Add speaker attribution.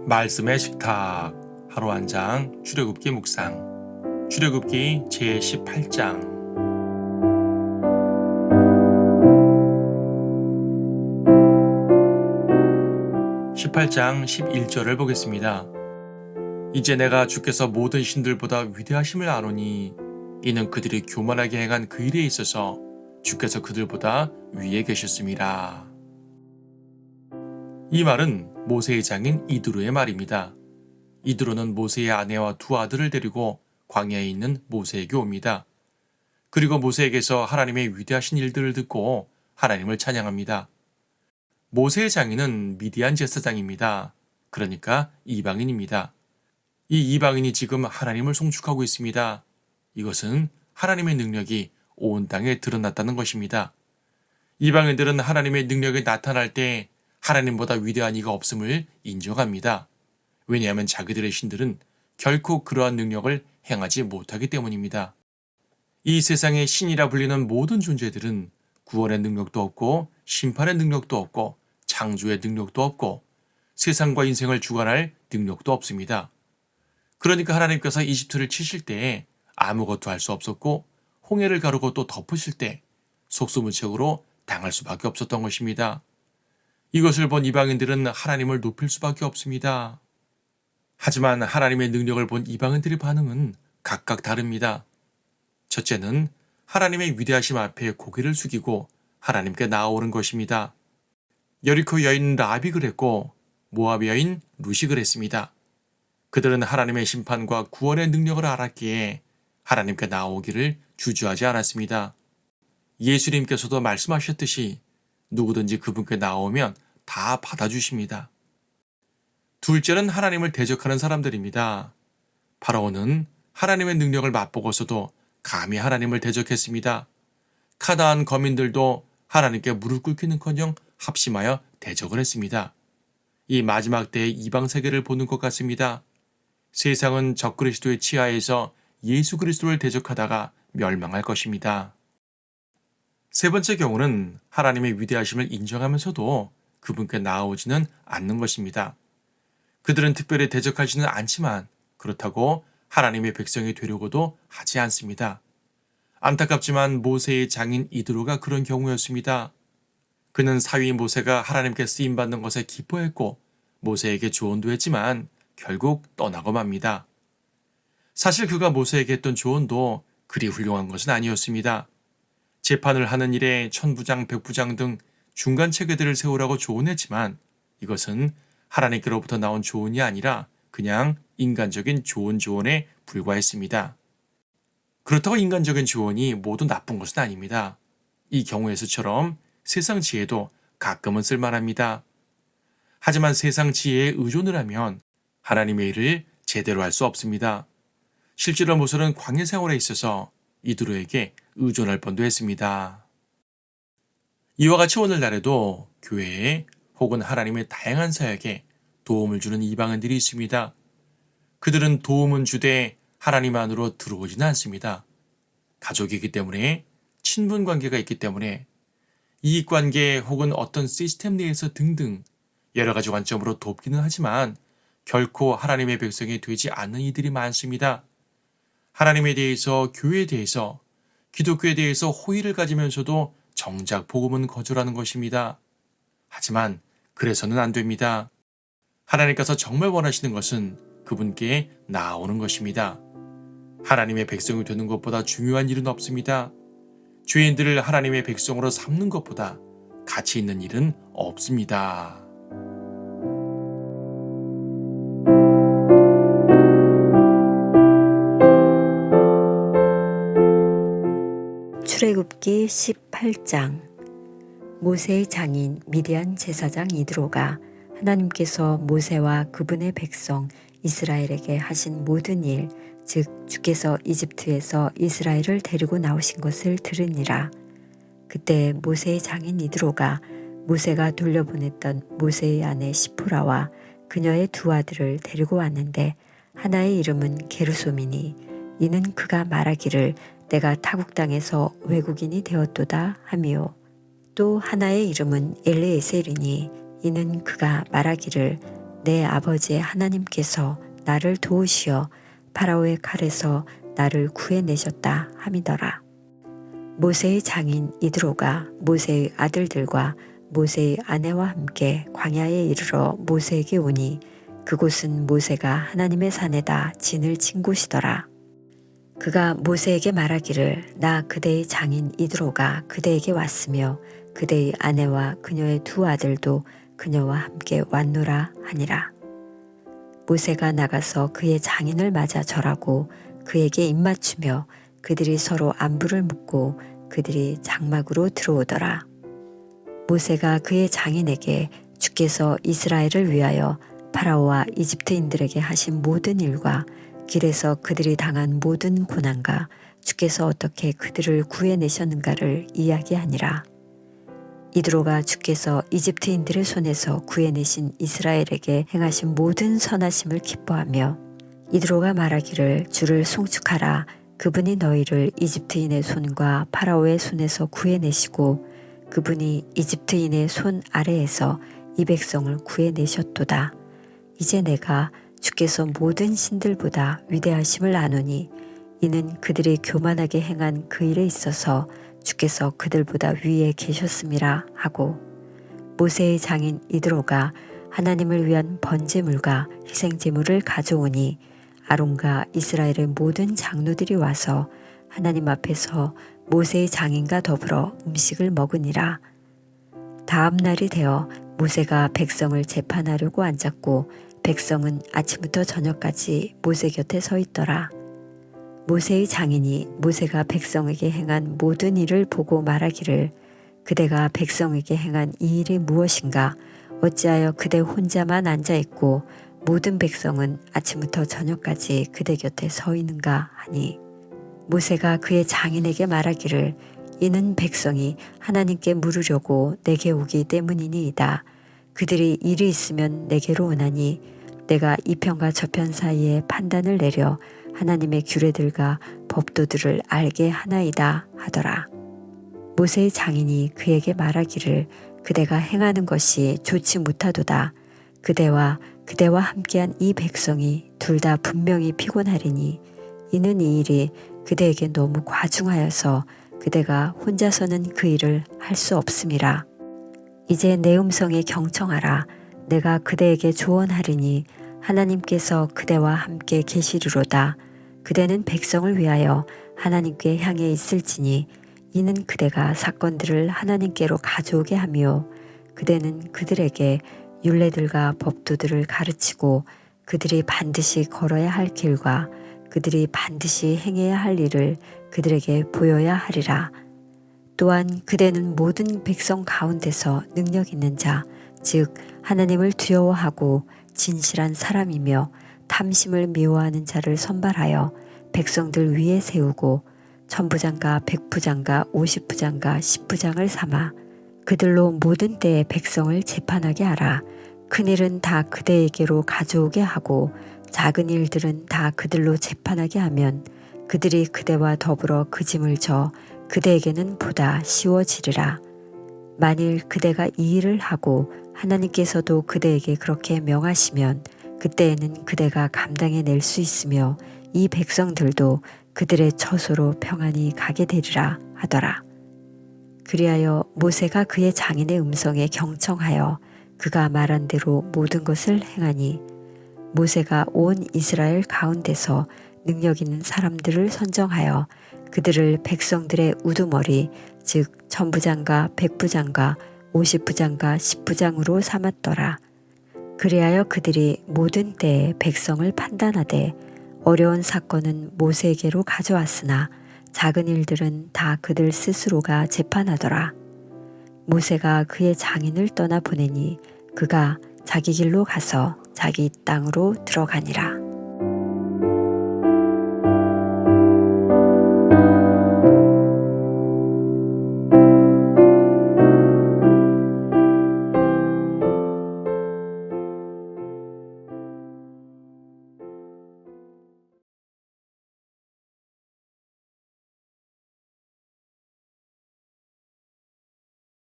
Speaker 1: 말씀의 식탁 하루 한 장 출애굽기 묵상 출애굽기 제18장 18장 11절을 보겠습니다. 이제 내가 주께서 모든 신들보다 위대하심을 아노니 이는 그들이 교만하게 행한 그 일에 있어서 주께서 그들보다 위에 계셨음이라. 이 말은 모세의 장인 이드로의 말입니다. 이드로는 모세의 아내와 두 아들을 데리고 광야에 있는 모세에게 옵니다. 그리고 모세에게서 하나님의 위대하신 일들을 듣고 하나님을 찬양합니다. 모세의 장인은 미디안 제사장입니다. 그러니까 이방인입니다. 이 이방인이 지금 하나님을 송축하고 있습니다. 이것은 하나님의 능력이 온 땅에 드러났다는 것입니다. 이방인들은 하나님의 능력이 나타날 때 하나님보다 위대한 이가 없음을 인정합니다. 왜냐하면 자기들의 신들은 결코 그러한 능력을 행하지 못하기 때문입니다. 이 세상의 신이라 불리는 모든 존재들은 구원의 능력도 없고 심판의 능력도 없고 창조의 능력도 없고 세상과 인생을 주관할 능력도 없습니다. 그러니까 하나님께서 이집트를 치실 때 아무것도 할 수 없었고 홍해를 가르고 또 덮으실 때 속수무책으로 당할 수밖에 없었던 것입니다. 이것을 본 이방인들은 하나님을 높일 수밖에 없습니다. 하지만 하나님의 능력을 본 이방인들의 반응은 각각 다릅니다. 첫째는 하나님의 위대하심 앞에 고개를 숙이고 하나님께 나아오는 것입니다. 여리코 여인 라합이 그랬고 모압 여인 룻이 그랬습니다. 그들은 하나님의 심판과 구원의 능력을 알았기에 하나님께 나아오기를 주저하지 않았습니다. 예수님께서도 말씀하셨듯이 누구든지 그분께 나오면 다 받아주십니다. 둘째는 하나님을 대적하는 사람들입니다. 바로는 하나님의 능력을 맛보고서도 감히 하나님을 대적했습니다. 카나안 거민들도 하나님께 무릎 꿇기는커녕 합심하여 대적을 했습니다. 이 마지막 때의 이방 세계를 보는 것 같습니다. 세상은 적그리스도의 치하에서 예수 그리스도를 대적하다가 멸망할 것입니다. 세 번째 경우는 하나님의 위대하심을 인정하면서도 그분께 나아오지는 않는 것입니다. 그들은 특별히 대적하지는 않지만 그렇다고 하나님의 백성이 되려고도 하지 않습니다. 안타깝지만 모세의 장인 이드로가 그런 경우였습니다. 그는 사위 모세가 하나님께 쓰임받는 것에 기뻐했고 모세에게 조언도 했지만 결국 떠나고 맙니다. 사실 그가 모세에게 했던 조언도 그리 훌륭한 것은 아니었습니다. 재판을 하는 일에 천부장, 백부장 등 중간 체계들을 세우라고 조언했지만 이것은 하나님께로부터 나온 조언이 아니라 그냥 인간적인 좋은 조언에 불과했습니다. 그렇다고 인간적인 조언이 모두 나쁜 것은 아닙니다. 이 경우에서처럼 세상 지혜도 가끔은 쓸만합니다. 하지만 세상 지혜에 의존을 하면 하나님의 일을 제대로 할 수 없습니다. 실제로 모세는 광야 생활에 있어서 이드로에게 의존할 뻔도 했습니다. 이와 같이 오늘날에도 교회에 혹은 하나님의 다양한 사역에 도움을 주는 이방인들이 있습니다. 그들은 도움은 주되 하나님 안으로 들어오지는 않습니다. 가족이기 때문에, 친분 관계가 있기 때문에, 이익관계 혹은 어떤 시스템 내에서 등등 여러 가지 관점으로 돕기는 하지만 결코 하나님의 백성이 되지 않는 이들이 많습니다. 하나님에 대해서, 교회에 대해서, 기독교에 대해서 호의를 가지면서도 정작 복음은 거절하는 것입니다. 하지만 그래서는 안 됩니다. 하나님께서 정말 원하시는 것은 그분께 나아오는 것입니다. 하나님의 백성이 되는 것보다 중요한 일은 없습니다. 죄인들을 하나님의 백성으로 삼는 것보다 가치 있는 일은 없습니다.
Speaker 2: 출애굽기 18장. 모세의 장인 미디안 제사장 이드로가 하나님께서 모세와 그분의 백성 이스라엘에게 하신 모든 일, 즉 주께서 이집트에서 이스라엘을 데리고 나오신 것을 들으니라. 그때 모세의 장인 이드로가 모세가 돌려보냈던 모세의 아내 시포라와 그녀의 두 아들을 데리고 왔는데 하나의 이름은 게르솜이니 이는 그가 말하기를 내가 타국 땅에서 외국인이 되었도다 하며 또 하나의 이름은 엘르에셀이니 이는 그가 말하기를 내 아버지의 하나님께서 나를 도우시어 파라오의 칼에서 나를 구해내셨다 함이더라. 모세의 장인 이드로가 모세의 아들들과 모세의 아내와 함께 광야에 이르러 모세에게 오니 그곳은 모세가 하나님의 산에다 진을 친 곳이더라. 그가 모세에게 말하기를 나 그대의 장인 이드로가 그대에게 왔으며 그대의 아내와 그녀의 두 아들도 그녀와 함께 왔노라 하니라. 모세가 나가서 그의 장인을 맞아 절하고 그에게 입맞추며 그들이 서로 안부를 묻고 그들이 장막으로 들어오더라. 모세가 그의 장인에게 주께서 이스라엘을 위하여 파라오와 이집트인들에게 하신 모든 일과 길에서 그들이 당한 모든 고난과 주께서 어떻게 그들을 구해내셨는가를 이야기하니라. 이드로가 주께서 이집트인들의 손에서 구해내신 이스라엘에게 행하신 모든 선하심을 기뻐하며 이드로가 말하기를 주를 송축하라. 그분이 너희를 이집트인의 손과 파라오의 손에서 구해내시고 그분이 이집트인의 손 아래에서 이 백성을 구해내셨도다. 이제 내가 주께서 모든 신들보다 위대하심을 아노니 이는 그들이 교만하게 행한 그 일에 있어서 주께서 그들보다 위에 계셨음이라 하고 모세의 장인 이드로가 하나님을 위한 번제물과 희생제물을 가져오니 아론과 이스라엘의 모든 장로들이 와서 하나님 앞에서 모세의 장인과 더불어 음식을 먹으니라. 다음 날이 되어 모세가 백성을 재판하려고 앉았고 백성은 아침부터 저녁까지 모세 곁에 서 있더라. 모세의 장인이 모세가 백성에게 행한 모든 일을 보고 말하기를 그대가 백성에게 행한 이 일이 무엇인가? 어찌하여 그대 혼자만 앉아있고 모든 백성은 아침부터 저녁까지 그대 곁에 서 있는가 하니 모세가 그의 장인에게 말하기를 이는 백성이 하나님께 물으려고 내게 오기 때문이니이다. 그들이 일이 있으면 내게로 오나니 내가 이 편과 저 편 사이에 판단을 내려 하나님의 규례들과 법도들을 알게 하나이다 하더라. 모세의 장인이 그에게 말하기를 그대가 행하는 것이 좋지 못하도다. 그대와 함께한 이 백성이 둘 다 분명히 피곤하리니 이는 이 일이 그대에게 너무 과중하여서 그대가 혼자서는 그 일을 할 수 없음이라. 이제 내 음성에 경청하라. 내가 그대에게 조언하리니 하나님께서 그대와 함께 계시리로다. 그대는 백성을 위하여 하나님께 향해 있을지니 이는 그대가 사건들을 하나님께로 가져오게 하며 그대는 그들에게 율례들과 법도들을 가르치고 그들이 반드시 걸어야 할 길과 그들이 반드시 행해야 할 일을 그들에게 보여야 하리라. 또한 그대는 모든 백성 가운데서 능력 있는 자, 즉 하나님을 두려워하고 진실한 사람이며 탐심을 미워하는 자를 선발하여 백성들 위에 세우고 천부장과 백부장과 50부장과 10부장을 삼아 그들로 모든 때에 백성을 재판하게 하라. 큰 일은 다 그대에게로 가져오게 하고 작은 일들은 다 그들로 재판하게 하면 그들이 그대와 더불어 그 짐을 져 그대에게는 보다 쉬워지리라. 만일 그대가 이 일을 하고 하나님께서도 그대에게 그렇게 명하시면 그때에는 그대가 감당해낼 수 있으며 이 백성들도 그들의 처소로 평안히 가게 되리라 하더라. 그리하여 모세가 그의 장인의 음성에 경청하여 그가 말한 대로 모든 것을 행하니 모세가 온 이스라엘 가운데서 능력 있는 사람들을 선정하여 그들을 백성들의 우두머리 즉 천부장과 백부장과 50부장과 10부장으로 삼았더라. 그리하여 그들이 모든 때에 백성을 판단하되 어려운 사건은 모세에게로 가져왔으나 작은 일들은 다 그들 스스로가 재판하더라. 모세가 그의 장인을 떠나 보내니 그가 자기 길로 가서 자기 땅으로 들어가니라.